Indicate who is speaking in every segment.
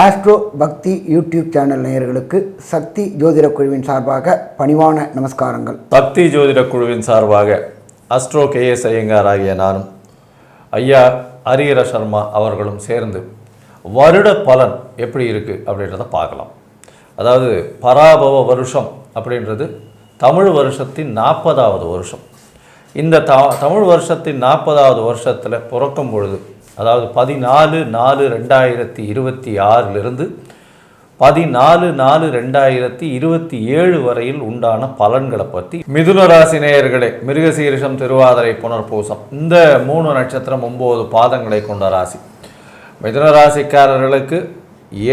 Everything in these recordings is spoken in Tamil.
Speaker 1: ஆஸ்ட்ரோ பக்தி யூடியூப் சேனல் நேயர்களுக்கு சக்தி ஜோதிட குழுவின் சார்பாக பணிவான நமஸ்காரங்கள்.
Speaker 2: சக்தி ஜோதிட குழுவின் சார்பாக அஸ்ட்ரோ KS ஐயங்கார் ஆகிய நானும் ஐயா ஹரிஹர சர்மா அவர்களும் சேர்ந்து வருட பலன் எப்படி இருக்குது அப்படின்றத பார்க்கலாம். அதாவது பராபவ வருஷம் அப்படின்றது தமிழ் வருஷத்தின் 40வது வருஷம். இந்த தமிழ் வருஷத்தின் 40வது வருஷத்தில் பிறக்கும் பொழுது, அதாவது 14/4/2026 14/4/2027 வரையில் உண்டான பலன்களை பற்றி மிதுன ராசி நேயர்களே, மிருகசீரிஷம், திருவாதிரை, புனர்பூசம் இந்த 3 நட்சத்திரம் 9 பாதங்களை கொண்ட ராசி. மிதுன ராசிக்காரர்களுக்கு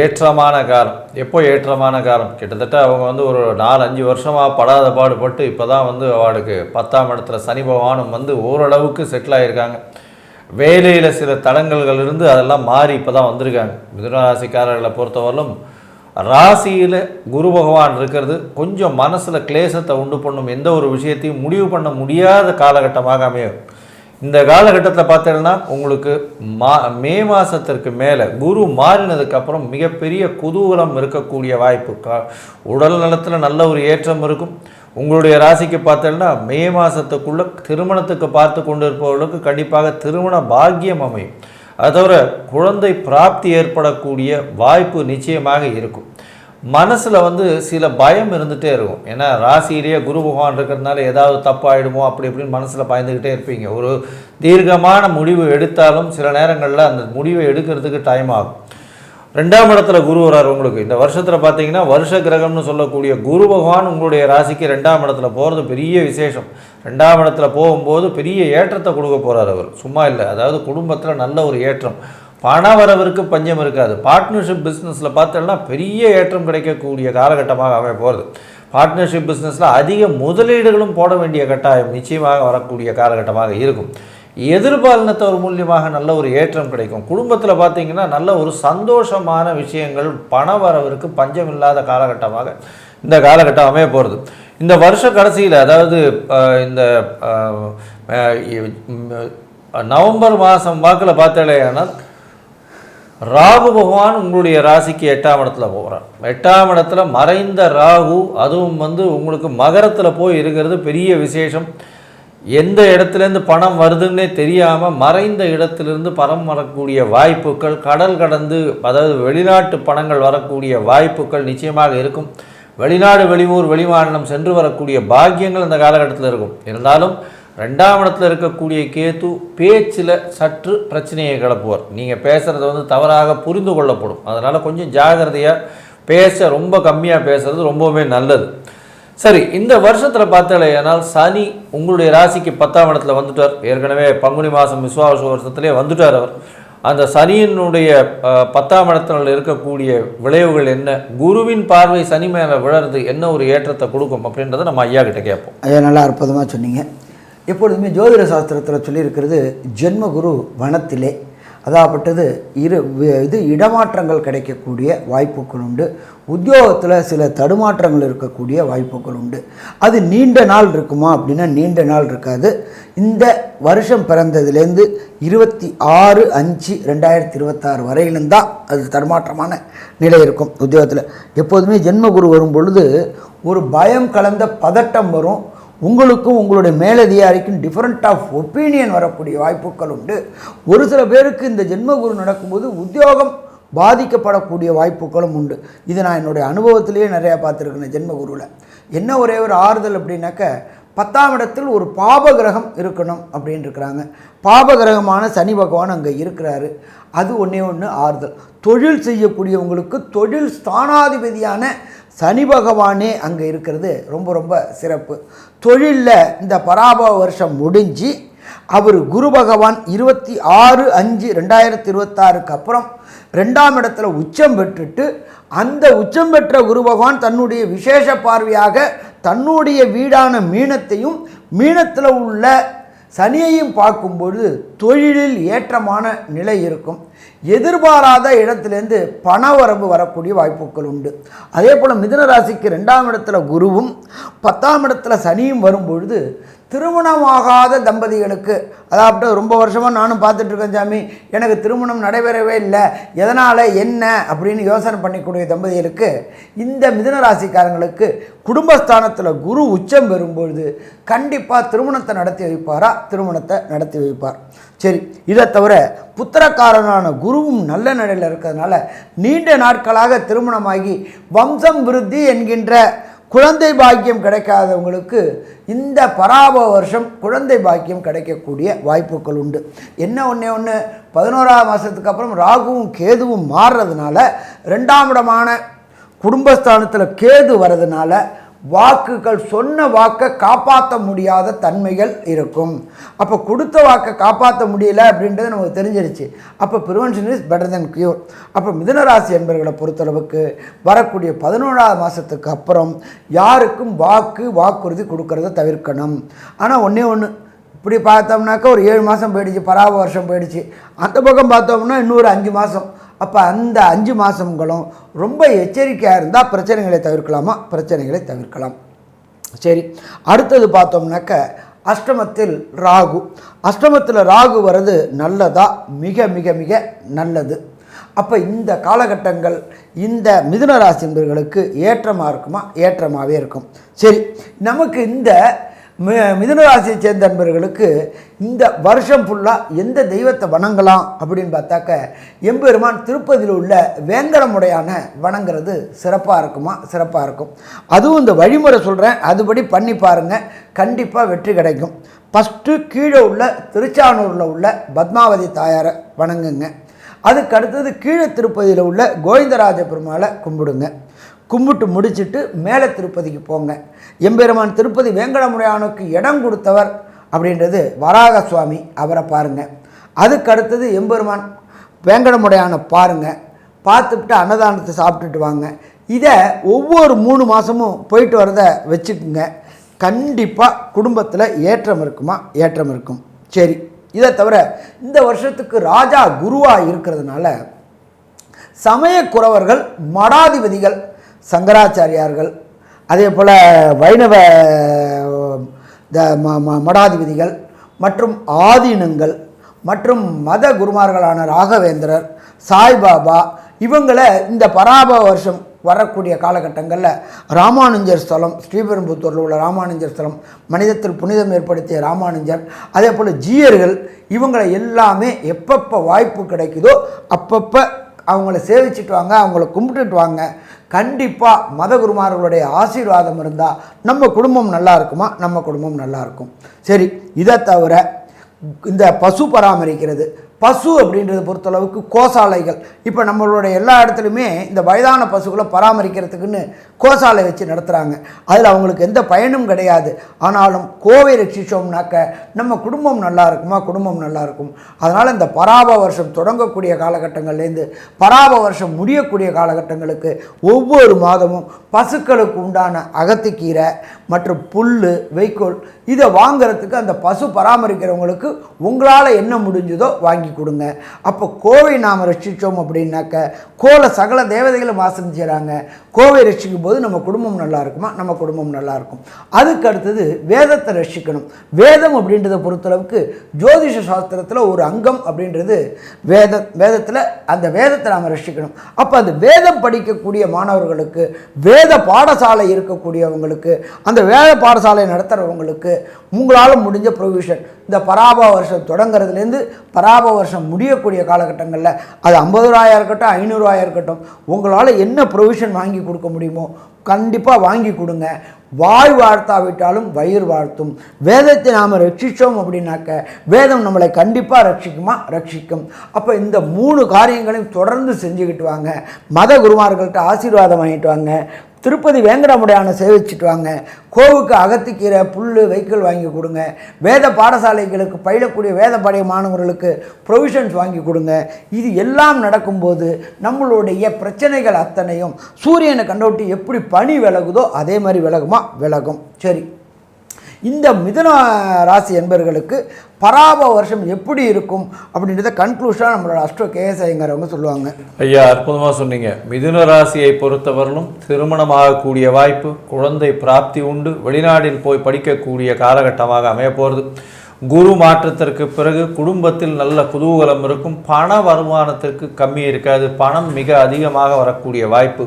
Speaker 2: ஏற்றமான காலம். எப்போ ஏற்றமான காலம்? கிட்டத்தட்ட அவங்க ஒரு 4-5 வருஷமாக படாத பாடுபட்டு இப்போ தான் அவளுக்கு 10ஆம் இடத்துல சனி பகவானும் ஓரளவுக்கு செட்டில் ஆகியிருக்காங்க. வேலையில் சில தடங்கல்கள் இருந்து அதெல்லாம் மாறி இப்போ தான் வந்திருக்காங்க. மிதுன ராசிக்காரர்களை பொறுத்தவரையிலும் ராசியில் குரு பகவான் இருக்கிறது கொஞ்சம் மனசில் கிளேசத்தை உண்டு பண்ணும். எந்த ஒரு விஷயத்தையும் முடிவு பண்ண முடியாத காலகட்டமாக அமையும். இந்த காலகட்டத்தில் பார்த்தீங்கன்னா உங்களுக்கு மே மாதத்திற்கு மேலே குரு மாறினதுக்கப்புறம் மிகப்பெரிய குதூகலம் இருக்கக்கூடிய வாய்ப்பு. உடல் நலத்தில் நல்ல ஒரு ஏற்றம் இருக்கும். உங்களுடைய ராசிக்கு பார்த்தீங்கன்னா மே மாதத்துக்குள்ளே திருமணத்துக்கு பார்த்து கொண்டு இருப்பவர்களுக்கு கண்டிப்பாக திருமண பாக்கியம் அமையும். அது தவிர குழந்தை பிராப்தி ஏற்படக்கூடிய வாய்ப்பு நிச்சயமாக இருக்கும். மனசில் சில பயம் இருந்துகிட்டே இருக்கும். ஏன்னா ராசியிலேயே குரு பகவான் இருக்கிறதுனால ஏதாவது தப்பாயிடுமோ அப்படி இப்படின்னு மனசில் பயந்துக்கிட்டே இருப்பீங்க. ஒரு தீர்க்கமான முடிவு எடுத்தாலும் சில நேரங்களில் அந்த முடிவை எடுக்கிறதுக்கு டைம் ஆகும். 2ஆம் இடத்துல குரு வரார் உங்களுக்கு. இந்த வருஷத்தில் பார்த்தீங்கன்னா வருஷ கிரகம்னு சொல்லக்கூடிய குரு பகவான் உங்களுடைய ராசிக்கு 2ஆம் இடத்துல போகிறது பெரிய விசேஷம். 2ஆம் இடத்துல போகும்போது பெரிய ஏற்றத்தை கொடுக்க போகிறார் அவர், சும்மா இல்லை. அதாவது குடும்பத்தில் நல்ல ஒரு ஏற்றம், பண வரவிற்கு பஞ்சம் இருக்காது. பார்ட்னர்ஷிப் பிஸ்னஸில் பார்த்தோம்னா பெரிய ஏற்றம் கிடைக்கக்கூடிய காலகட்டமாக அமைய போகிறது. பார்ட்னர்ஷிப் பிஸ்னஸில் அதிக முதலீடுகளும் போட வேண்டிய கட்டாயம் நிச்சயமாக வரக்கூடிய காலகட்டமாக இருக்கும். எதிர்பாலினத்தவர் மூலியமாக நல்ல ஒரு ஏற்றம் கிடைக்கும். குடும்பத்தில் பார்த்தீங்கன்னா நல்ல ஒரு சந்தோஷமான விஷயங்கள், பண வரவிற்கு பஞ்சம் இல்லாத காலகட்டமாக இந்த காலகட்டம் அமைய போகிறது. இந்த வருஷ கடைசியில், அதாவது இந்த நவம்பர் மாதம் வாக்கில் பார்த்தாலேயானால் ராகு பகவான் உங்களுடைய ராசிக்கு 8ஆம் இடத்துல போகிறார். 8ஆம் இடத்துல மறைந்த ராகு, அதுவும் உங்களுக்கு மகரத்தில் போய் இருக்கிறது பெரிய விசேஷம். எந்த இடத்துலேருந்து பணம் வருதுன்னே தெரியாமல் மறைந்த இடத்திலிருந்து பணம் வரக்கூடிய வாய்ப்புகள், கடல் கடந்து அதாவது வெளிநாட்டு பணங்கள் வரக்கூடிய வாய்ப்புகள் நிச்சயமாக இருக்கும். வெளிநாடு, வெளியூர், வெளிமாநிலம் சென்று வரக்கூடிய பாக்கியங்கள் இந்த காலகட்டத்தில் இருக்கும். இருந்தாலும் 2ஆம் இடத்துல இருக்கக்கூடிய கேது பேச்சில் சற்று பிரச்சனையை கிளப்புவார். நீங்கள் பேசுகிறது தவறாக புரிந்து கொள்ளப்படும். அதனால் கொஞ்சம் ஜாகிரதையாக பேச, ரொம்ப கம்மியாக பேசுகிறது ரொம்பவுமே நல்லது. சரி, இந்த வருஷத்தில் பார்த்தாலேயானால் சனி உங்களுடைய ராசிக்கு 10ஆம் இடத்துல வந்துட்டார். ஏற்கனவே பங்குனி மாதம் விஸ்வாவச வருஷத்துலேயே வந்துட்டார் அவர். அந்த சனியினுடைய 10ஆம் இடத்துல இருக்கக்கூடிய விளைவுகள் என்ன, குருவின் பார்வை சனி மேலே விழறது என்ன ஒரு ஏற்றத்தை கொடுக்கும் அப்படின்றத நம்ம ஐயா கிட்ட கேட்போம்.
Speaker 1: ஐயா நல்லா அற்புதமாக சொன்னீங்க. எப்பொழுதுமே ஜோதிட சாஸ்திரத்தில் சொல்லியிருக்கிறது ஜென்மகுரு வனத்திலே, அதாகப்பட்டது இடமாற்றங்கள் கிடைக்கக்கூடிய வாய்ப்புகள் உண்டு. உத்தியோகத்தில் சில தடுமாற்றங்கள் இருக்கக்கூடிய வாய்ப்புகள் உண்டு. அது நீண்ட நாள் இருக்குமா அப்படின்னா நீண்ட நாள் இருக்காது. இந்த வருஷம் பிறந்ததுலேருந்து 26/5/2026 வரையிலும் தான் அது தடுமாற்றமான நிலை இருக்கும். உத்தியோகத்தில் எப்போதுமே ஜென்மகுரு வரும் பொழுது ஒரு பயம் கலந்த பதட்டம் வரும். உங்களுக்கும் உங்களுடைய மேலதிகாரிக்கும் டிஃப்ரெண்ட் ஆஃப் ஒப்பீனியன் வரக்கூடிய வாய்ப்புகள் உண்டு. ஒரு சில பேருக்கு இந்த ஜென்மகுரு நடக்கும்போது உத்தியோகம் பாதிக்கப்படக்கூடிய வாய்ப்புகளும் உண்டு. இது நான் என்னுடைய அனுபவத்திலேயே நிறையா பார்த்துருக்கேன். ஜென்மகுருவில் என்ன ஒரே ஒரு ஆறுதல் அப்படின்னாக்க, 10ஆம் இடத்தில் ஒரு பாபகிரகம் இருக்கணும் அப்படின்னு இருக்கிறாங்க. பாபகிரகமான சனி பகவான் அங்கே இருக்கிறாரு. அது ஒன்றே ஒன்று ஆறுதல். தொழில் செய்யக்கூடியவங்களுக்கு தொழில் ஸ்தானாதிபதியான சனி பகவானே அங்கே இருக்கிறது ரொம்ப ரொம்ப சிறப்பு. தொழிலில் இந்த பராபவ வருஷம் முடிஞ்சு அவர் குரு பகவான் 26/5/2026 அப்புறம் 2ஆம் இடத்துல உச்சம் பெற்றுட்டு, அந்த உச்சம் பெற்ற குரு பகவான் தன்னுடைய விசேஷ பார்வையாக தன்னுடைய வீடான மீனத்தையும் மீனத்தில் உள்ள சனியையும் பார்க்கும்பொழுது தொழிலில் ஏற்றமான நிலை இருக்கும். எதிர்பாராத இடத்துலேருந்து பண வரவு வரக்கூடிய வாய்ப்புகள் உண்டு. அதே போல் மிதுன ராசிக்கு 2ஆம் இடத்துல குருவும் 10ஆம் இடத்துல சனியும் வரும்பொழுது திருமணமாகாத தம்பதிகளுக்கு, அதாவது ரொம்ப வருஷமாக நானும் பார்த்துட்ருக்கேன் சாமி, எனக்கு திருமணம் நடைபெறவே இல்லை, எதனால் என்ன அப்படின்னு யோசனை பண்ணிக்கூடிய தம்பதிகளுக்கு, இந்த மிதுன ராசிக்காரங்களுக்கு குடும்பஸ்தானத்தில் குரு உச்சம் பெறும்பொழுது கண்டிப்பாக திருமணத்தை நடத்தி வைப்பாரா? திருமணத்தை நடத்தி வைப்பார். சரி, இதை தவிர புத்திரக்காரனான குருவும் நல்ல நிலையில் இருக்கிறதுனால நீண்ட நாட்களாக திருமணமாகி வம்சம் விருத்தி என்கின்ற குழந்தை பாக்கியம் கிடைக்காதவங்களுக்கு இந்த பராப வருஷம் குழந்தை பாக்கியம் கிடைக்கக்கூடிய வாய்ப்புகள் உண்டு. என்ன ஒன்று 11ஆம் மாதத்துக்கு அப்புறம் ராகுவும் கேதுவும் மாறுறதுனால 2ஆம் இடமான குடும்பஸ்தானத்தில் கேது வர்றதுனால வாக்குகள், சொன்ன வாக்கை காப்பாற்ற முடியாத தன்மைகள் இருக்கும். அப்போ கொடுத்த வாக்கை காப்பாற்ற முடியல அப்படின்றது நமக்கு தெரிஞ்சிருச்சு. அப்போ prevention is better then cure. அப்போ மிதுனராசி என்பர்களை பொறுத்தளவுக்கு வரக்கூடிய 11ஆம் மாதத்துக்கு அப்புறம் யாருக்கும் வாக்குறுதி கொடுக்கறத தவிர்க்கணும். ஆனால் ஒன்று இப்படி பார்த்தோம்னாக்கா ஒரு 7 மாதம் போயிடுச்சு, பராப வருஷம் போயிடுச்சு. அந்த பக்கம் பார்த்தோம்னா இன்னொரு 5 மாதம். அப்போ அந்த 5 மாதங்களும் ரொம்ப எச்சரிக்கையாக இருந்தால் பிரச்சனைகளை தவிர்க்கலாமா? பிரச்சனைகளை தவிர்க்கலாம். சரி, அடுத்தது பார்த்தோம்னாக்க அஷ்டமத்தில் ராகு. அஷ்டமத்தில் ராகு வர்றது நல்லதா? மிக மிக மிக நல்லது. அப்போ இந்த காலகட்டங்கள் இந்த மிதுன ராசி என்பவர்களுக்கு ஏற்றமாக இருக்குமா? ஏற்றமாகவே இருக்கும். சரி, நமக்கு இந்த மிதுன ராசியை சேர்ந்த நண்பர்களுக்கு இந்த வருஷம் ஃபுல்லாக எந்த தெய்வத்தை வணங்கலாம் அப்படின்னு பார்த்தாக்க எம்பெருமான் திருப்பதியில் உள்ள வேங்கடமுடையான வணங்குறது சிறப்பாக இருக்குமா? சிறப்பாக இருக்கும். அதுவும் இந்த வழிமுறை சொல்கிறேன், அதுபடி பண்ணி பாருங்கள், கண்டிப்பாக வெற்றி கிடைக்கும். ஃபஸ்ட்டு கீழே உள்ள திருச்சானூரில் உள்ள பத்மாவதி தாயாரை வணங்குங்க. அதுக்கு அடுத்தது கீழே திருப்பதியில் உள்ள கோவிந்தராஜ பெருமாளை கும்பிடுங்க. கும்பிட்டு முடிச்சுட்டு மேலே திருப்பதிக்கு போங்க. எம்பெருமான் திருப்பதி வேங்கடமுடையானுக்கு இடம் கொடுத்தவர் அப்படின்றது வராக சுவாமி, அவரை பாருங்கள். அதுக்கு அடுத்தது எம்பெருமான் வேங்கடமுடையானை பாருங்கள். பார்த்துட்டு அன்னதானத்தை சாப்பிட்டுட்டு வாங்க. இதை ஒவ்வொரு 3 மாதமும் போயிட்டு வரதை வச்சுக்குங்க. கண்டிப்பாக குடும்பத்தில் ஏற்றம் இருக்குமா? ஏற்றம் இருக்கும். சரி, இதை தவிர இந்த வருஷத்துக்கு ராஜா குருவாக இருக்கிறதுனால சமயக்குறவர்கள், மடாதிபதிகள், சங்கராச்சாரியார்கள், அதே போல் வைணவ மடாதிபதிகள் மற்றும் ஆதீனங்கள் மற்றும் மத குருமார்களான ராகவேந்திரர், சாய்பாபா, இவங்களை இந்த பராப வருஷம் வரக்கூடிய காலகட்டங்களில் ராமானுஜர் ஸ்தலம், ஸ்ரீபெரும்புத்தூரில் உள்ள ராமானுஜர் ஸ்தலம், மனிதத்தில் புனிதம் ஏற்படுத்திய ராமானுஜர், அதே போல் ஜீயர்கள், இவங்களை எல்லாமே எப்பப்போ வாய்ப்பு கிடைக்குதோ அப்பப்போ அவங்கள சேவிச்சுட்டு வாங்க, அவங்கள கும்பிட்டுட்டு வாங்க. கண்டிப்பாக மத குருமார்களுடைய ஆசீர்வாதம் இருந்தால் நம்ம குடும்பம் நல்லா இருக்குமா? நம்ம குடும்பம் நல்லா இருக்கும். சரி, இதை தவிர இந்த பசு பராமரிக்கிறது, பசு அப்படின்றத பொறுத்தளவுக்கு கோசாலைகள், இப்போ நம்மளுடைய எல்லா இடத்துலையுமே இந்த வயதான பசுக்களை பராமரிக்கிறதுக்குன்னு கோசாலை வச்சு நடத்துகிறாங்க. அதில் அவங்களுக்கு எந்த பயனும் கிடையாது. ஆனாலும் கோவை ரட்சிச்சோம்னாக்க நம்ம குடும்பம் நல்லா இருக்குமா? குடும்பம் நல்லா இருக்கும். அதனால் இந்த பராப வருஷம் தொடங்கக்கூடிய காலகட்டங்கள்லேருந்து பராப வருஷம் முடியக்கூடிய காலகட்டங்களுக்கு ஒவ்வொரு மாதமும் பசுக்களுக்கு உண்டான அகத்திக்கீரை மற்றும் புல், வைக்கோல் இதை வாங்கிறதுக்கு அந்த பசு பராமரிக்கிறவங்களுக்கு உங்களால் என்ன முடிஞ்சதோ வாங்கி கொடுங்க. அப்போ கோவை நாம் ரட்சித்தோம் அப்படின்னாக்க கோல சகல தேவதைகளும் வாசம் செய்கிறாங்க. கோவை ரட்சிக்கும் போது நம்ம குடும்பம் நல்லா இருக்குமா? நம்ம குடும்பம் நல்லா இருக்கும். அதுக்கு அடுத்தது வேதத்தை ரட்சிக்கணும். வேதம் அப்படின்றத பொறுத்தளவுக்கு ஜோதிஷ சாஸ்திரத்தில் ஒரு அங்கம் அப்படின்றது வேதத்தில் அந்த வேதத்தை நாம் ரட்சிக்கணும். அப்போ அந்த வேதம் படிக்கக்கூடிய மாணவர்களுக்கு, வேத பாடசாலை இருக்கக்கூடியவங்களுக்கு, அந்த வேத பாடசாலை நடத்துகிறவங்களுக்கு உங்களால் முடிஞ்ச ப்ரொவிஷன் இந்த பராப வருஷம் தொடங்கிறதுலேருந்து பராப வருஷம் முடியக்கூடிய காலகட்டங்களில் அது 50 ரூபாயாக இருக்கட்டும், 500 ரூபாயாக இருக்கட்டும், உங்களால் என்ன ப்ரொவிஷன் வாங்கி கொடுக்க முடியுமோ கண்டிப்பாக வாங்கி கொடுங்க. வாய் வாழ்த்தாவிட்டாலும் வயிறு வாழ்த்தும். வேதத்தை நாம் ரட்சித்தோம் அப்படின்னாக்க வேதம் நம்மளை கண்டிப்பாக ரட்சிக்குமா? ரட்சிக்கும். அப்போ இந்த 3 காரியங்களையும் தொடர்ந்து செஞ்சுக்கிட்டு வாங்க. மத குருமார்கள்ட்ட ஆசீர்வாதம் வாங்கிட்டு வாங்க. திருப்பதி வேங்கடமுடையான சேவிச்சுட்டு வாங்க. கோவுக்கு அகத்திக்கீரை, புல், வைக்கோல் வாங்கி கொடுங்க. வேத பாடசாலைகளுக்கு பயிலக்கூடிய வேத பாடைய மாணவர்களுக்கு ப்ரொவிஷன்ஸ் வாங்கி கொடுங்க. இது எல்லாம் நடக்கும்போது நம்மளுடைய பிரச்சனைகள் அத்தனையும் சூரியனை கண்டோட்டி எப்படி பனி விலகுதோ அதே மாதிரி விலகுமா? விலகும். சரி, இந்த மிதுன ராசி என்பவர்களுக்கு பராப வருஷம் எப்படி இருக்கும் அப்படின்றத கன்க்ளூஷனாக நம்மளோட அஸ்ட்ரோ கேஎஸ் ஐயங்காரவங்க சொல்லுவாங்க.
Speaker 2: ஐயா, அற்புதமாக சொன்னீங்க. மிதுன ராசியை பொறுத்தவரையிலும் திருமணமாகக்கூடிய வாய்ப்பு, குழந்தை பிராப்தி உண்டு, வெளிநாட்டில் போய் படிக்கக்கூடிய காலகட்டமாக அமைய போகிறது. குரு மாற்றத்திற்கு பிறகு குடும்பத்தில் நல்ல குதூகலம் இருக்கும். பண வருமானத்திற்கு கம்மி இருக்காது, பணம் மிக அதிகமாக வரக்கூடிய வாய்ப்பு.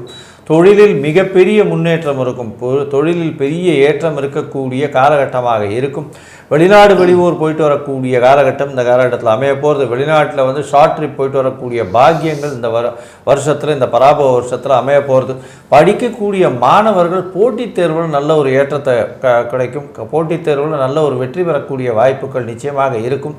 Speaker 2: தொழிலில் மிகப்பெரிய முன்னேற்றம் இருக்கும், தொழிலில் பெரிய ஏற்றம் இருக்கக்கூடிய காலகட்டமாக இருக்கும். வெளிநாடு வெளியூர் போயிட்டு வரக்கூடிய காலகட்டம் இந்த காலகட்டத்தில் அமைய போகிறது. வெளிநாட்டில் ஷார்ட் ட்ரிப் போயிட்டு வரக்கூடிய பாக்கியங்கள் இந்த வருஷத்தில், இந்த பராபவ வருஷத்தில் அமைய போகிறது. படிக்கக்கூடிய மாணவர்கள் போட்டித் தேர்வில் நல்ல ஒரு ஏற்றத்தை கிடைக்கும். போட்டித் தேர்வில் நல்ல ஒரு வெற்றி பெறக்கூடிய வாய்ப்புகள் நிச்சயமாக இருக்கும்.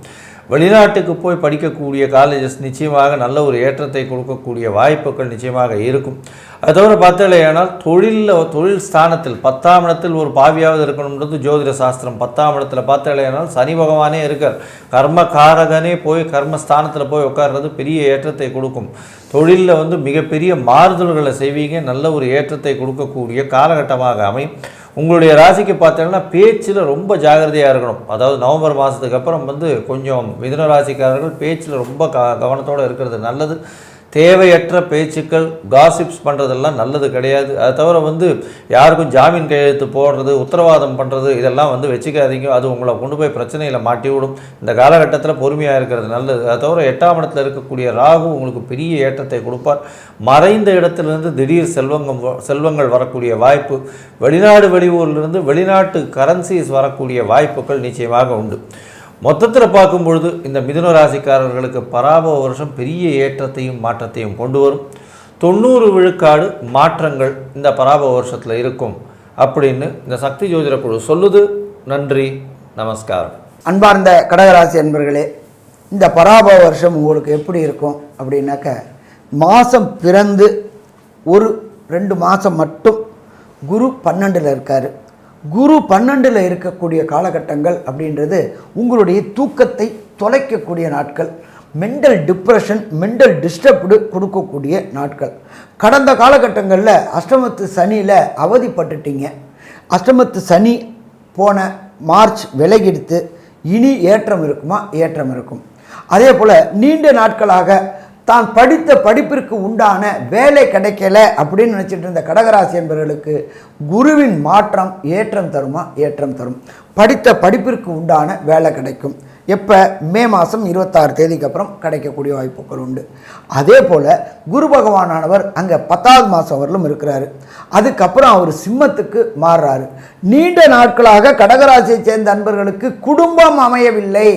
Speaker 2: வெளிநாட்டுக்கு போய் படிக்கக்கூடிய காலேஜஸ் நிச்சயமாக நல்ல ஒரு ஏற்றத்தை கொடுக்கக்கூடிய வாய்ப்புகள் நிச்சயமாக இருக்கும். அது தவிர பார்த்தலையானால் தொழில் ஸ்தானத்தில் 10ஆம் இடத்தில் ஒரு பாவியாவது இருக்கணுன்றது ஜோதிட சாஸ்திரம். 10ஆம் இடத்துல பார்த்தலையானால் சனி பகவானே இருக்கார். கர்மகாரகனே போய் கர்மஸ்தானத்தில் போய் உட்கார்றது பெரிய ஏற்றத்தை கொடுக்கும். தொழிலில் மிகப்பெரிய மாறுதல்களை செய்வீங்க, நல்ல ஒரு ஏற்றத்தை கொடுக்கக்கூடிய காலகட்டமாக அமையும். உங்களுடைய ராசிக்கு பார்த்தீங்கன்னா பேச்சில் ரொம்ப ஜாகிரதையாக இருக்கணும். அதாவது நவம்பர் மாதத்துக்கு அப்புறம் கொஞ்சம் மிதுன ராசிக்காரர்கள் பேச்சில் ரொம்ப கவனத்தோடு இருக்கிறது நல்லது. தேவையற்ற பேச்சுக்கள், காசிப்ஸ் பண்ணுறதெல்லாம் நல்லது கிடையாது. அதை தவிர யாருக்கும் ஜாமீன் கையெழுத்து போடுறது, உத்தரவாதம் பண்ணுறது, இதெல்லாம் வச்சுக்காதீங்க. அது உங்களை கொண்டு போய் பிரச்சனையில் மாட்டி விடும். இந்த காலகட்டத்தில் பொறுமையாக இருக்கிறது நல்லது. அதை தவிர 8ஆம் இடத்துல இருக்கக்கூடிய ராகு உங்களுக்கு பெரிய ஏற்றத்தை கொடுப்பார். மறைந்த இடத்துலேருந்து திடீர் செல்வங்கள் வரக்கூடிய வாய்ப்பு, வெளிநாடு வெளியூர்லேருந்து வெளிநாட்டு கரன்சிஸ் வரக்கூடிய வாய்ப்புகள் நிச்சயமாக உண்டு. மொத்தத்தில் பார்க்கும் பொழுது இந்த மிதுன ராசிக்காரர்களுக்கு பராபவ வருஷம் பெரிய ஏற்றத்தையும் மாற்றத்தையும் கொண்டு வரும். 90 விழுக்காடு மாற்றங்கள் இந்த பராபவ வருஷத்தில் இருக்கும் அப்படின்னு இந்த சக்தி ஜோதிட குழு சொல்லுது. நன்றி, நமஸ்காரம்.
Speaker 1: அன்பார்ந்த கடகராசி அன்பர்களே, இந்த பராபவ வருஷம் உங்களுக்கு எப்படி இருக்கும் அப்படின்னாக்க, மாதம் பிறந்து ஒரு 2 மாதம் மட்டும் குரு 12ல் இருக்கார். குரு 12ல் இருக்கக்கூடிய காலகட்டங்கள் அப்படின்றது உங்களுடைய தூக்கத்தை தொலைக்கக்கூடிய நாட்கள், மென்டல் டிப்ரெஷன், மென்டல் டிஸ்டர்ப்டு கொடுக்கக்கூடிய நாட்கள். கடந்த காலகட்டங்களில் அஷ்டமத்து சனியில் அவதிப்பட்டுட்டீங்க. அஷ்டமத்து சனி போன மார்ச் விலகிடுத்து. இனி ஏற்றம் இருக்குமா? ஏற்றம் இருக்கும். அதே போல் நீண்ட நாட்களாக தான் படித்த படிப்பிற்கு உண்டான வேலை கிடைக்கல அப்படின்னு நினச்சிட்டு இருந்த கடகராசி என்பவர்களுக்கு குருவின் மாற்றம் ஏற்றம் தருமா? ஏற்றம் தரும். படித்த படிப்பிற்கு உண்டான வேலை கிடைக்கும். எப்போ? மே மாதம் 26 தேதிக்கு அப்புறம் கிடைக்கக்கூடிய வாய்ப்புகள் உண்டு. அதே போல் குரு பகவானானவர் அங்கே 10ஆவது மாதம் வரலும் இருக்கிறாரு. அதுக்கப்புறம் அவர் சிம்மத்துக்கு மாறுறாரு. நீண்ட நாட்களாக கடகராசியை சேர்ந்த அன்பர்களுக்கு குடும்பம் அமையவில்லை.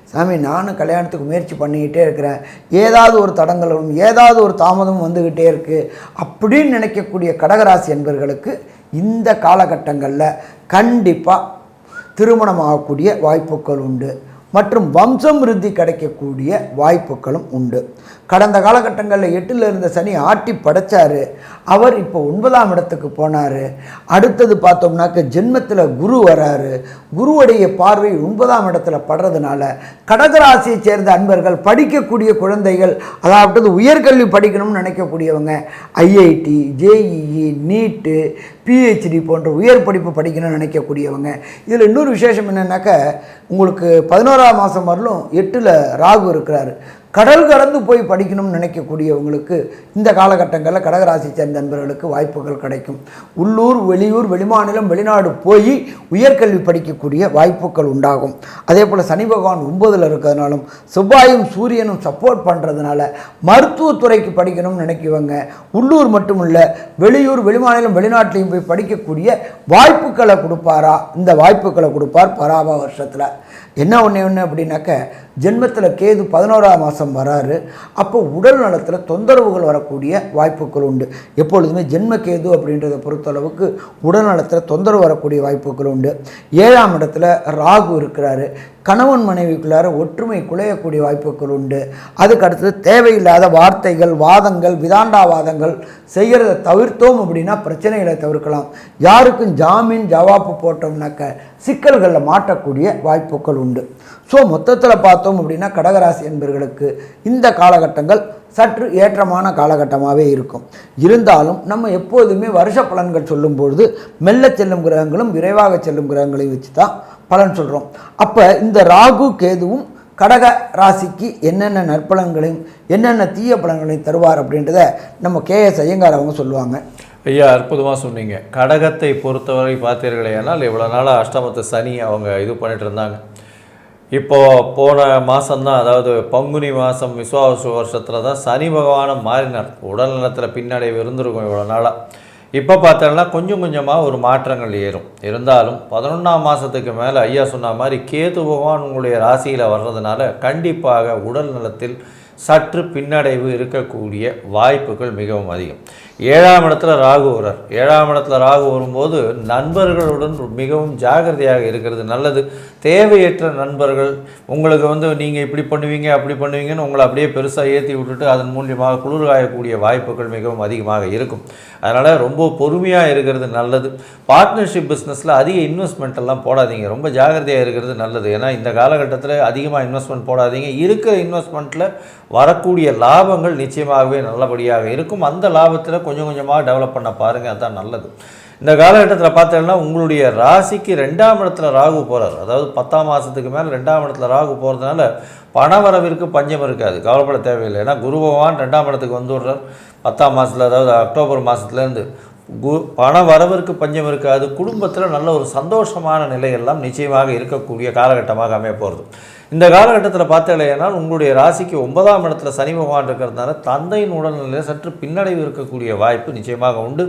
Speaker 1: சாமி, நானும் கல்யாணத்துக்கு முயற்சி பண்ணிக்கிட்டே இருக்கிறேன், ஏதாவது ஒரு தடங்களும் ஏதாவது ஒரு தாமதமும் வந்துக்கிட்டே இருக்குது அப்படின்னு நினைக்கக்கூடிய கடகராசி என்பவர்களுக்கு இந்த காலகட்டங்களில் கண்டிப்பாக திருமணமாகக்கூடிய வாய்ப்புகள் உண்டு மற்றும் வம்சம் விருத்தி கிடைக்கக்கூடிய வாய்ப்புகளும் உண்டு. கடந்த காலகட்டங்களில் 8ல் இருந்த சனி ஆட்டி படைச்சார். அவர் இப்போ 9ஆம் இடத்துக்கு போனார். அடுத்தது பார்த்தோம்னாக்க ஜென்மத்தில் குரு வராரு. குருவுடைய பார்வை 9ஆம் இடத்துல படுறதுனால கடகராசியை சேர்ந்த அன்பர்கள், படிக்கக்கூடிய குழந்தைகள், அதாவது உயர்கல்வி படிக்கணும்னு நினைக்கக்கூடியவங்க, ஐஐடி, ஜேஇஇ, நீட்டு, பிஹெச்டி போன்ற உயர் படிப்பு படிக்கணும்னு நினைக்கக்கூடியவங்க. இதில் இன்னொரு விசேஷம் என்னென்னாக்க, உங்களுக்கு 11ஆம் மாதம் வரலும் 8ல் ராகு இருக்கிறாரு. கடல் கடந்து போய் படிக்கணும்னு நினைக்கக்கூடியவங்களுக்கு இந்த காலகட்டங்களில் கடகராசி சேர்ந்த நண்பர்களுக்கு வாய்ப்புகள் கிடைக்கும். உள்ளூர், வெளியூர், வெளிமாநிலம், வெளிநாடு போய் உயர்கல்வி படிக்கக்கூடிய வாய்ப்புகள் உண்டாகும். அதே போல் சனி பகவான் 9ல் இருக்கிறதுனாலும் செவ்வாயும் சூரியனும் சப்போர்ட் பண்ணுறதுனால மருத்துவத்துறைக்கு படிக்கணும்னு நினைக்குவாங்க. உள்ளூர் மட்டும் இல்லை, வெளியூர், வெளிமாநிலம், வெளிநாட்டிலையும் போய் படிக்கக்கூடிய வாய்ப்புகளை கொடுப்பாரா? இந்த வாய்ப்புகளை கொடுப்பார் பராப வருஷத்தில். என்ன ஒன்று அப்படின்னாக்க, ஜென்மத்தில் கேது 11ஆம் மாதம் வராரு. அப்போ உடல் நலத்தில் தொந்தரவுகள் வரக்கூடிய வாய்ப்புகள் உண்டு. எப்பொழுதுமே ஜென்ம கேது அப்படின்றத பொறுத்தளவுக்கு உடல் நலத்தில் தொந்தரவு வரக்கூடிய வாய்ப்புகள் உண்டு. 7ஆம் இடத்துல ராகு இருக்கிறாரு. கணவன் மனைவிக்குள்ளார ஒற்றுமை குலையக்கூடிய வாய்ப்புகள் உண்டு. அதுக்கு அடுத்தது தேவையில்லாத வார்த்தைகள், வாதங்கள், விதாண்டாவாதங்கள் செய்கிறத தவிர்த்தோம் அப்படின்னா பிரச்சனைகளை தவிர்க்கலாம். யாருக்கும் ஜாமீன் ஜவாப்பு போட்டோம்னாக்க சிக்கல்களில் மாட்டக்கூடிய வாய்ப்புகள் உண்டு. ஸோ மொத்தத்தில் பார்த்தோம் அப்படின்னா கடகராசி என்பவர்களுக்கு இந்த காலகட்டங்கள் சற்று ஏற்றமான காலகட்டமாகவே இருக்கும். இருந்தாலும் நம்ம எப்போதுமே வருஷ பலன்கள் சொல்லும்பொழுது மெல்ல செல்லும் கிரகங்களும் விரைவாக செல்லும் கிரகங்களையும் வச்சு தான் பலன் சொல்கிறோம். அப்போ இந்த ராகு கேதுவும் கடக ராசிக்கு என்னென்ன நற்பலன்களையும் என்னென்ன தீய பலன்களையும் தருவார் அப்படின்றத நம்ம கேஎஸ் ஐயங்கார் அவங்க சொல்லுவாங்க.
Speaker 2: ஐயா, அற்புதமாக சொன்னீங்க. கடகத்தை பொறுத்தவரை பார்த்தீர்களே ஆனால் இவ்வளோ நாளாக அஷ்டமத்து சனி அவங்க இது பண்ணிட்டு இருந்தாங்க. இப்போது போன மாதம்தான், அதாவது பங்குனி மாதம் விஸ்வாவசு வருஷத்தில் தான் சனி பகவானை மாறினார். உடல் நலத்தில் பின்னடைவு இருந்திருக்கும் இவ்வளோ நாளாக. இப்போ பார்த்தோம்னா கொஞ்சம் கொஞ்சமாக ஒரு மாற்றங்கள் ஏறும். இருந்தாலும் 11ஆம் மாதத்துக்கு மேலே ஐயா சொன்ன மாதிரி கேது பகவான் உங்களுடைய ராசியில் வர்றதுனால கண்டிப்பாக உடல் நலத்தில் சற்று பின்னடைவு இருக்கக்கூடிய வாய்ப்புகள் மிகவும் அதிகம். 7ஆம் இடத்துல ராகு வரார். 7ஆம் இடத்துல ராகு வரும்போது நண்பர்களுடன் மிகவும் ஜாகிரதையாக இருக்கிறது நல்லது. தேவையற்ற நண்பர்கள் உங்களுக்கு நீங்கள் இப்படி பண்ணுவீங்க அப்படி பண்ணுவீங்கன்னு உங்களை அப்படியே பெருசாக ஏற்றி விட்டுட்டு அதன் மூலியமாக குளிர் காயக்கூடிய வாய்ப்புகள் மிகவும் அதிகமாக இருக்கும். அதனால் ரொம்ப பொறுமையாக இருக்கிறது நல்லது. பார்ட்னர்ஷிப் பிஸ்னஸில் அதிக இன்வெஸ்ட்மெண்ட் எல்லாம் போடாதீங்க. ரொம்ப ஜாகிரதையாக இருக்கிறது நல்லது. ஏன்னா இந்த காலகட்டத்தில் அதிகமாக இன்வெஸ்ட்மெண்ட் போடாதீங்க. இருக்கிற இன்வெஸ்ட்மெண்ட்டில் வரக்கூடிய லாபங்கள் நிச்சயமாகவே நல்லபடியாக இருக்கும். அந்த லாபத்தில் கொஞ்சம் கொஞ்சமாக டெவலப் பண்ண பாருங்கள், அதுதான் நல்லது. இந்த காலகட்டத்தில் பார்த்தோம்னா உங்களுடைய ராசிக்கு 2ஆம் இடத்துல ராகு போகிறார். அதாவது 10ஆம் மாதத்துக்கு மேலே 2ஆம் இடத்துல ராகு போகிறதுனால பணவரவிற்கு பஞ்சம் இருக்காது, கவலைப்பட தேவையில்லை. ஏன்னா குரு பகவான் 2ஆம் இடத்துக்கு வந்துடுறார் 10ஆம் மாதத்தில், அதாவது அக்டோபர் மாதத்துலேருந்து. பண வரவிற்கு பஞ்சம் இருக்காது. குடும்பத்தில் நல்ல ஒரு சந்தோஷமான நிலையெல்லாம் நிச்சயமாக இருக்கக்கூடிய காலகட்டமாக அமைய போகிறது. இந்த காலகட்டத்தில் பார்த்தீங்கன்னா உங்களுடைய ராசிக்கு 9ஆம் இடத்துல சனி பகவான் இருக்கிறதுனால தந்தையின் உடல்நிலையில் சற்று பின்னடைவு இருக்கக்கூடிய வாய்ப்பு நிச்சயமாக உண்டு.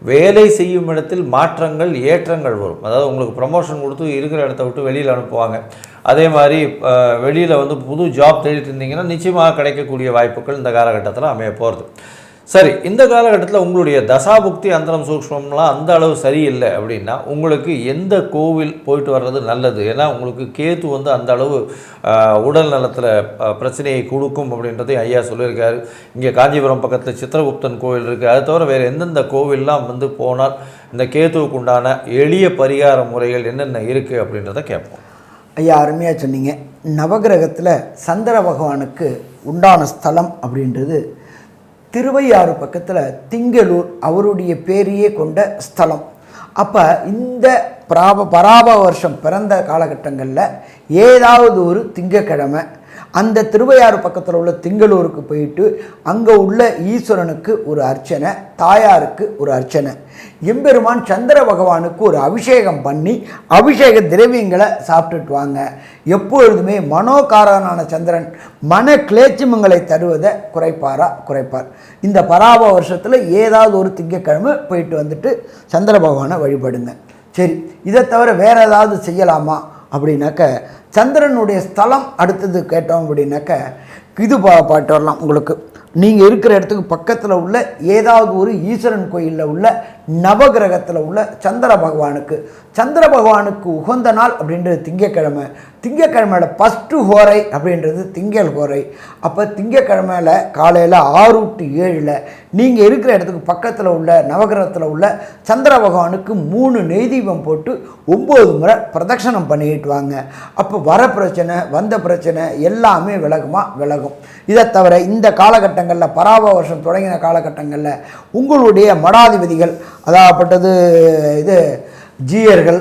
Speaker 2: வேலை செய்யும் இடத்தில் மாற்றங்கள் ஏற்றங்கள் வரும். அதாவது உங்களுக்கு ப்ரமோஷன் கொடுத்து இருக்கிற இடத்த விட்டு வெளியில் அனுப்புவாங்க. அதே மாதிரி வெளியில் புது ஜாப் தேடிட்டு இருந்தீங்கன்னா நிச்சயமாக கிடைக்கக்கூடிய வாய்ப்புகள் இந்த காலகட்டத்தில் அமைய போகிறது. சரி, இந்த காலகட்டத்தில் உங்களுடைய தசாபுக்தி அந்தரம் சூக்ஷ்மம்லாம் அந்த அளவு சரியில்லை அப்படின்னா உங்களுக்கு எந்த கோவில் போயிட்டு வர்றது நல்லது? ஏன்னா உங்களுக்கு கேது அந்த அளவு உடல் நலத்தில் பிரச்சனையை கொடுக்கும் அப்படின்றதையும் ஐயா சொல்லியிருக்காரு. இங்கே காஞ்சிபுரம் பக்கத்தில் சித்திரகுப்தன் கோவில் இருக்குது. அது தவிர வேறு எந்தெந்த கோவில்லாம் போனால் இந்த கேதுவுக்கு உண்டான எளிய பரிகார முறைகள் என்னென்ன இருக்குது அப்படின்றத கேட்போம்.
Speaker 1: ஐயா, அருமையாக சொன்னீங்க. நவகிரகத்தில் சந்திர பகவானுக்கு உண்டான ஸ்தலம் அப்படின்றது திருவையாறு பக்கத்தில் திங்களூர், அவருடைய பேரையே கொண்ட ஸ்தலம். அப்போ இந்த பராப வருஷம் பிறந்த காலகட்டங்களில் ஏதாவது ஒரு திங்கக்கிழமை அந்த திருவையாறு பக்கத்தில் உள்ள திங்களூருக்கு போயிட்டு அங்கே உள்ள ஈஸ்வரனுக்கு ஒரு அர்ச்சனை, தாயாருக்கு ஒரு அர்ச்சனை, எம்பெருமான் சந்திர பகவானுக்கு ஒரு அபிஷேகம் பண்ணி அபிஷேக திரவியங்களை சாப்பிட்டுட்டு வாங்க. எப்பொழுதுமே மனோகாரனான சந்திரன் மன கிளேச்சிமங்களை தருவதை குறைப்பார். இந்த பராப வருஷத்தில் ஏதாவது ஒரு திங்கக்கிழமை போயிட்டு வந்துட்டு சந்திர பகவானை வழிபடுங்க. சரி, இதை தவிர வேறு ஏதாவது செய்யலாமா அப்படின்னாக்க சந்திரனுடைய ஸ்தலம் அடுத்தது கேட்டோம் அப்படின்னாக்க இது பாட்டு வரலாம். உங்களுக்கு நீங்கள் இருக்கிற இடத்துக்கு பக்கத்தில் உள்ள ஏதாவது ஒரு ஈஸ்வரன் கோயிலில் உள்ள நவகிரகத்தில் உள்ள சந்திர பகவானுக்கு உகந்த நாள் அப்படின்றது திங்கக்கிழமையில் ஃபஸ்ட்டு ஹோரை அப்படின்றது திங்கள் ஹோரை. அப்போ திங்கக்கிழமையில் காலையில் 6 to 7 நீங்கள் இருக்கிற இடத்துக்கு பக்கத்தில் உள்ள நவகிரகத்தில் உள்ள சந்திர பகவானுக்கு 3 நெய் தீபம் போட்டு 9 முறை பிரதட்சணம் பண்ணிட்டு வாங்க. அப்போ வர பிரச்சனை, வந்த பிரச்சனை எல்லாமே விலகும். இதை தவிர இந்த காலகட்டங்களில் பராப வருஷம் தொடங்கின காலகட்டங்களில் உங்களுடைய மடாதிபதிகள், அதாகப்பட்டது இது ஜீயர்கள்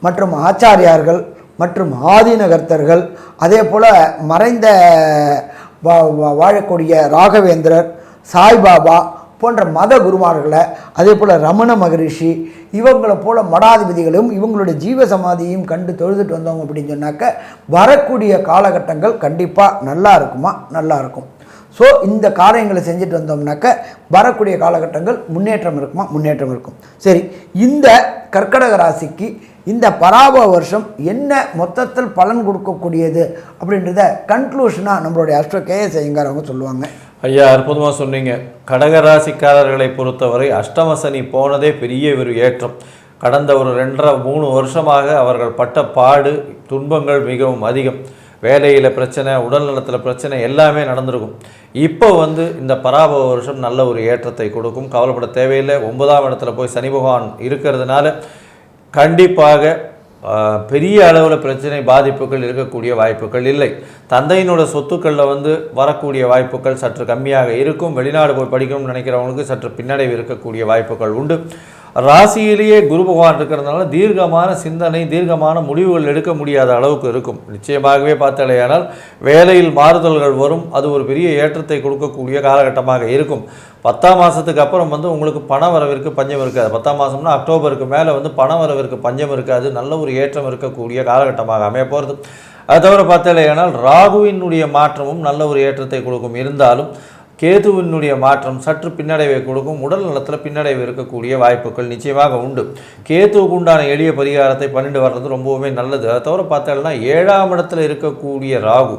Speaker 1: மற்றும் ஆச்சாரியார்கள் மற்றும் ஆதீனகர்த்தர்கள், அதே போல் மறைந்த வாழக்கூடிய ராகவேந்திரர், சாய்பாபா போன்ற மத குருமார்களை, அதே போல் ரமண மகரிஷி, இவங்களை போல் மடாதிபதிகளும் இவங்களுடைய ஜீவ சமாதியையும் கண்டு தொழுதுட்டு வந்தவங்க அப்படின்னு சொன்னாக்க வரக்கூடிய காலகட்டங்கள் கண்டிப்பாக நல்லா இருக்கும். ஸோ இந்த காரியங்களை செஞ்சுட்டு வந்தோம்னாக்க வரக்கூடிய காலகட்டங்கள் முன்னேற்றம் இருக்கும். சரி, இந்த கர்க்கடக ராசிக்கு இந்த பராப வருஷம் என்ன மொத்தத்தில் பலன் கொடுக்கக்கூடியது அப்படின்றத கன்க்ளூஷனாக நம்மளுடைய அஸ்ட்ரோ கேஎஸ் ஐயங்கார் அவங்க சொல்லுவாங்க.
Speaker 2: ஐயா, அற்புதமாக சொன்னீங்க. கடகராசிக்காரர்களை பொறுத்தவரை அஷ்டமசனி போனதே பெரிய ஒரு ஏற்றம். கடந்த ஒரு 2.5-3 வருஷமாக அவர்கள் பட்ட பாடு துன்பங்கள் மிகவும் அதிகம். வேலையில் பிரச்சனை, உடல் நலத்தில் பிரச்சனை எல்லாமே நடந்திருக்கும். இப்போ இந்த பராப வருஷம் நல்ல ஒரு ஏற்றத்தை கொடுக்கும், கவலைப்பட தேவையில்லை. 9ஆம் இடத்துல போய் சனி பகவான் இருக்கிறதுனால கண்டிப்பாக பெரிய அளவில் பிரச்சனை பாதிப்புகள் இருக்கக்கூடிய வாய்ப்புகள் இல்லை. தந்தையினோட சொத்துக்களில் வரக்கூடிய வாய்ப்புகள் சற்று கம்மியாக இருக்கும். வெளிநாடு போய் படிக்கணும்னு நினைக்கிறவங்களுக்கு சற்று பின்னடைவு இருக்கக்கூடிய வாய்ப்புகள் உண்டு. ராசியிலேயே குரு பகவான் இருக்கிறதுனால தீர்க்கமான சிந்தனை, தீர்க்கமான முடிவுகள் எடுக்க முடியாத அளவுக்கு இருக்கும். நிச்சயமாகவே பார்த்தாலேயானால் வேலையில் மாறுதல்கள் வரும். அது ஒரு பெரிய ஏற்றத்தை கொடுக்கக்கூடிய காலகட்டமாக இருக்கும். 10ஆம் மாதத்துக்கு அப்புறம் உங்களுக்கு பண வரவிற்கு பஞ்சம் இருக்காது. 10ஆம் மாதம்னா அக்டோபருக்கு மேலே பண வரவிற்கு பஞ்சம் இருக்காது. நல்ல ஒரு ஏற்றம் இருக்கக்கூடிய காலகட்டமாக அமைய போகிறது. அது தவிர பார்த்தாலேயானால் ராகுவினுடைய மாற்றமும் நல்ல ஒரு ஏற்றத்தை கொடுக்கும். இருந்தாலும் கேதுவினுடைய மாற்றம் சற்று பின்னடைவை கொடுக்கும். உடல் நலத்தில் பின்னடைவு இருக்கக்கூடிய வாய்ப்புகள் நிச்சயமாக உண்டு. கேதுவுக்கு உண்டான எளிய பரிகாரத்தை பண்ணிட்டு வர்றது ரொம்பவுமே நல்லது. அதை தவிர பார்த்தோம்னா 7ஆம் இடத்துல இருக்கக்கூடிய ராகு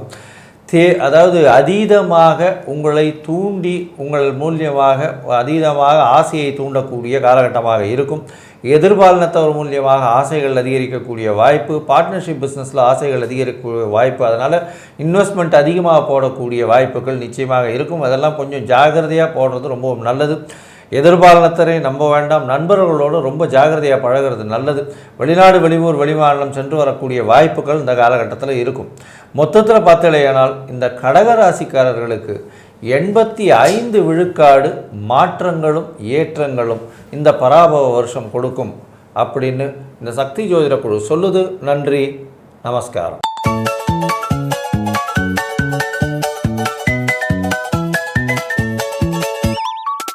Speaker 2: அதாவது அதீதமாக உங்களை தூண்டி உங்கள் மூலியமாக அதீதமாக ஆசையை தூண்டக்கூடிய காலகட்டமாக இருக்கும். எதிர்பாலினத்தவர் மூலியமாக ஆசைகள் அதிகரிக்கக்கூடிய வாய்ப்பு, பார்ட்னர்ஷிப் பிஸ்னஸில் ஆசைகள் அதிகரிக்கக்கூடிய வாய்ப்பு, அதனால் இன்வெஸ்ட்மெண்ட் அதிகமாக போடக்கூடிய வாய்ப்புகள் நிச்சயமாக இருக்கும். அதெல்லாம் கொஞ்சம் ஜாகிரதையாக போடுறது ரொம்ப நல்லது. எதிர்பாலினத்தரை நம்ப வேண்டாம். நண்பர்களோடு ரொம்ப ஜாகிரதையாக பழகிறது நல்லது. வெளிநாடு, வெளியூர், வெளிமாநிலம் சென்று வரக்கூடிய வாய்ப்புகள் இந்த காலகட்டத்தில் இருக்கும். மொத்தத்தில் பார்த்தலையானால் இந்த கடகராசிக்காரர்களுக்கு 85 விழுக்காடு மாற்றங்களும் ஏற்றங்களும் இந்த பராபவ வருஷம் கொடுக்கும் அப்படின்னு இந்த சக்தி ஜோதிட குழு சொல்லுது. நன்றி, நமஸ்காரம்.